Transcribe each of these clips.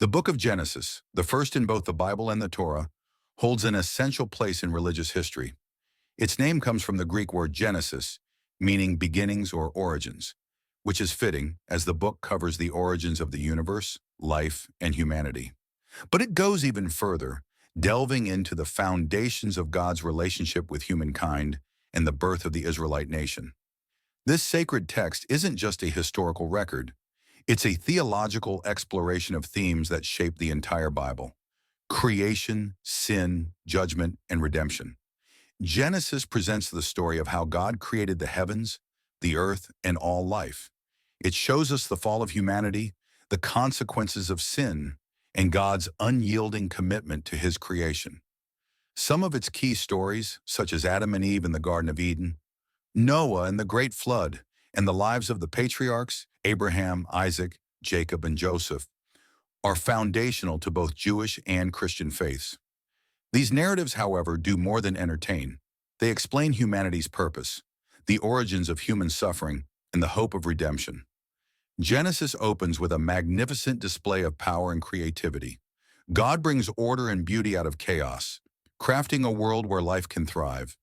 The book of Genesis, the first in both the Bible and the Torah, holds an essential place in religious history. Its name comes from the Greek word Genesis, meaning beginnings or origins, which is fitting as the book covers the origins of the universe, life, and humanity. But it goes even further, delving into the foundations of God's relationship with humankind and the birth of the Israelite nation. This sacred text isn't just a historical record. It's a theological exploration of themes that shape the entire Bible: creation, sin, judgment, and redemption. Genesis presents the story of how God created the heavens, the earth, and all life. It shows us the fall of humanity, the consequences of sin, and God's unyielding commitment to his creation. Some of its key stories, such as Adam and Eve in the Garden of Eden, Noah and the Great Flood, and the lives of the patriarchs, Abraham, Isaac, Jacob, and Joseph, are foundational to both Jewish and Christian faiths. These narratives, however, do more than entertain. They explain humanity's purpose, the origins of human suffering, and the hope of redemption. Genesis opens with a magnificent display of power and creativity. God brings order and beauty out of chaos, crafting a world where life can thrive.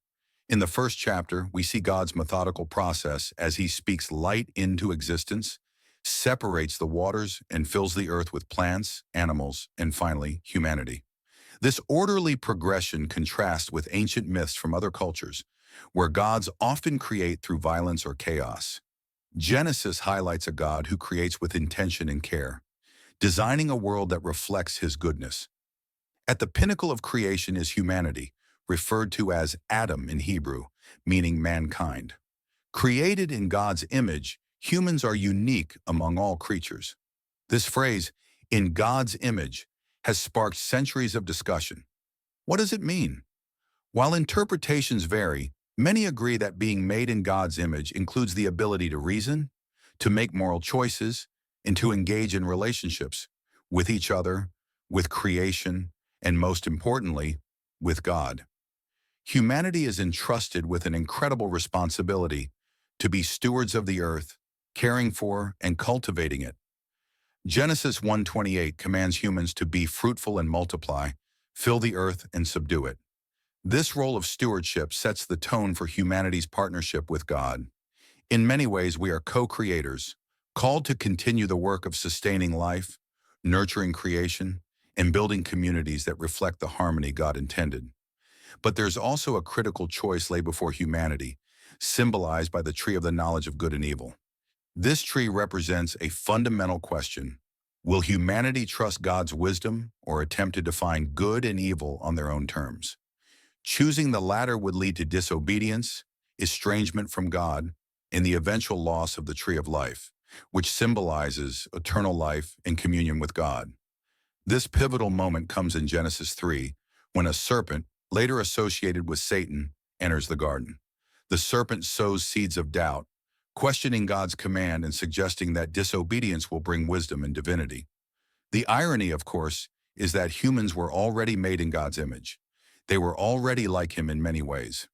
In the first chapter, we see God's methodical process as he speaks light into existence, separates the waters, and fills the earth with plants, animals, and finally, humanity. This orderly progression contrasts with ancient myths from other cultures, where gods often create through violence or chaos. Genesis highlights a God who creates with intention and care, designing a world that reflects his goodness. At the pinnacle of creation is humanity, referred to as Adam in Hebrew, meaning mankind. Created in God's image, humans are unique among all creatures. This phrase, "in God's image," has sparked centuries of discussion. What does it mean? While interpretations vary, many agree that being made in God's image includes the ability to reason, to make moral choices, and to engage in relationships with each other, with creation, and most importantly, with God. Humanity is entrusted with an incredible responsibility to be stewards of the earth, caring for and cultivating it. Genesis 1:28 commands humans to be fruitful and multiply, fill the earth and subdue it. This role of stewardship sets the tone for humanity's partnership with God. In many ways, we are co-creators, called to continue the work of sustaining life, nurturing creation, and building communities that reflect the harmony God intended. But there's also a critical choice laid before humanity, symbolized by the tree of the knowledge of good and evil. This tree represents a fundamental question: will humanity trust God's wisdom or attempt to define good and evil on their own terms? Choosing the latter would lead to disobedience, estrangement from God, and the eventual loss of the tree of life, which symbolizes eternal life and communion with God. This pivotal moment comes in Genesis 3, when a serpent, later associated with Satan, enters the garden. The serpent sows seeds of doubt, questioning God's command and suggesting that disobedience will bring wisdom and divinity. The irony, of course, is that humans were already made in God's image. They were already like him in many ways.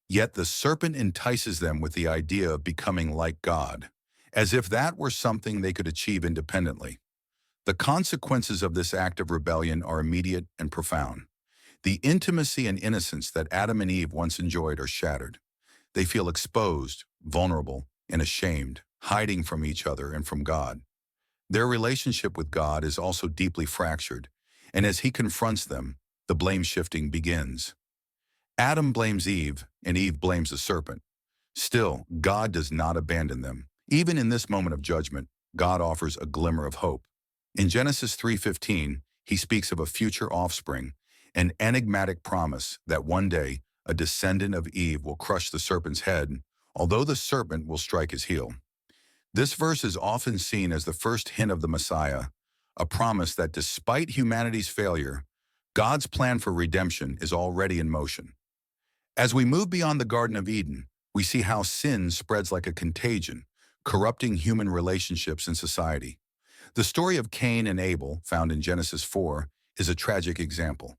Yet the serpent entices them with the idea of becoming like God, as if that were something they could achieve independently. The consequences of this act of rebellion are immediate and profound. The intimacy and innocence that Adam and Eve once enjoyed are shattered. They feel exposed, vulnerable, and ashamed, hiding from each other and from God. Their relationship with God is also deeply fractured, and as he confronts them, the blame shifting begins. Adam blames Eve, and Eve blames the serpent. Still, God does not abandon them. Even in this moment of judgment, God offers a glimmer of hope. In Genesis 3:15, he speaks of a future offspring, an enigmatic promise that one day a descendant of Eve will crush the serpent's head, although the serpent will strike his heel. This verse is often seen as the first hint of the Messiah, a promise that despite humanity's failure, God's plan for redemption is already in motion. As we move beyond the Garden of Eden, we see how sin spreads like a contagion, corrupting human relationships and society. The story of Cain and Abel, found in Genesis 4, is a tragic example.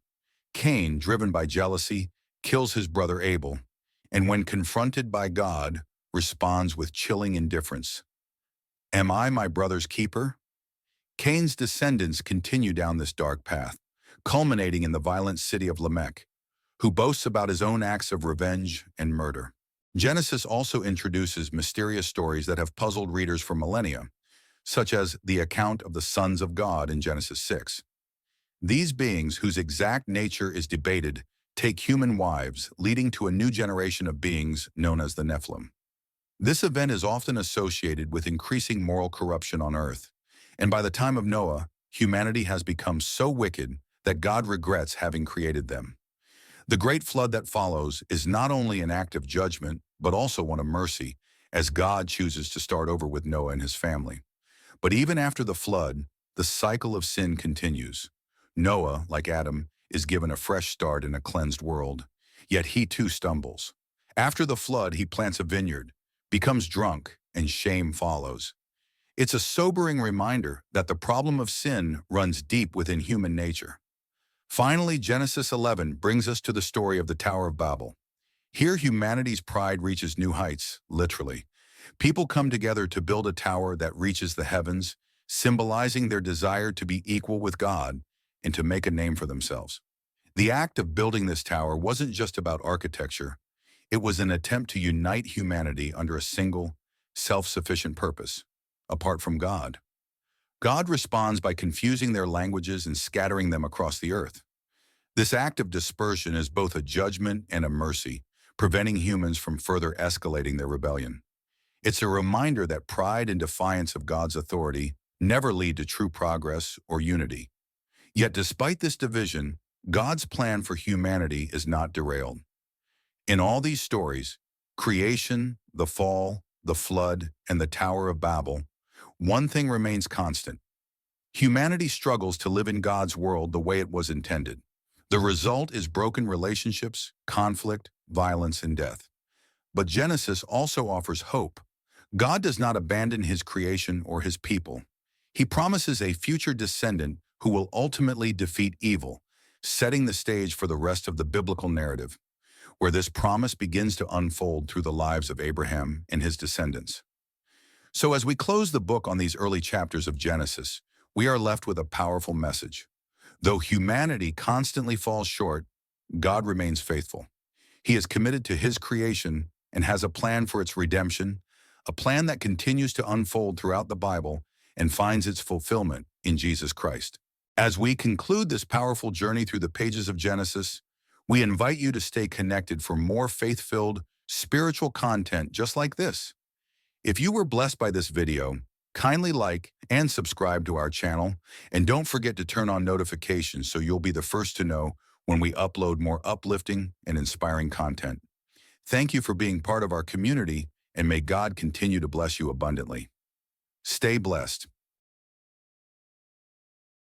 Cain, driven by jealousy, kills his brother Abel, and when confronted by God, responds with chilling indifference. "Am I my brother's keeper?" Cain's descendants continue down this dark path, culminating in the violent city of Lamech, who boasts about his own acts of revenge and murder. Genesis also introduces mysterious stories that have puzzled readers for millennia, such as the account of the sons of God in Genesis 6. These beings, whose exact nature is debated, take human wives, leading to a new generation of beings known as the Nephilim. This event is often associated with increasing moral corruption on earth, and by the time of Noah, humanity has become so wicked that God regrets having created them. The great flood that follows is not only an act of judgment, but also one of mercy, as God chooses to start over with Noah and his family. But even after the flood, the cycle of sin continues. Noah, like Adam, is given a fresh start in a cleansed world, yet he too stumbles. After the flood, he plants a vineyard, becomes drunk, and shame follows. It's a sobering reminder that the problem of sin runs deep within human nature. Finally, Genesis 11 brings us to the story of the Tower of Babel. Here, humanity's pride reaches new heights, literally. People come together to build a tower that reaches the heavens, symbolizing their desire to be equal with God and to make a name for themselves. The act of building this tower wasn't just about architecture. It was an attempt to unite humanity under a single, self-sufficient purpose, apart from God. God responds by confusing their languages and scattering them across the earth. This act of dispersion is both a judgment and a mercy, preventing humans from further escalating their rebellion. It's a reminder that pride and defiance of God's authority never lead to true progress or unity. Yet despite this division, God's plan for humanity is not derailed. In all these stories, creation, the fall, the flood, and the Tower of Babel, one thing remains constant. Humanity struggles to live in God's world the way it was intended. The result is broken relationships, conflict, violence, and death. But Genesis also offers hope. God does not abandon his creation or his people. He promises a future descendant who will ultimately defeat evil, setting the stage for the rest of the biblical narrative, where this promise begins to unfold through the lives of Abraham and his descendants. So as we close the book on these early chapters of Genesis, we are left with a powerful message. Though humanity constantly falls short, God remains faithful. He is committed to his creation and has a plan for its redemption, a plan that continues to unfold throughout the Bible and finds its fulfillment in Jesus Christ. As we conclude this powerful journey through the pages of Genesis, we invite you to stay connected for more faith-filled, spiritual content just like this. If you were blessed by this video, kindly like and subscribe to our channel, and don't forget to turn on notifications so you'll be the first to know when we upload more uplifting and inspiring content. Thank you for being part of our community, and may God continue to bless you abundantly. Stay blessed.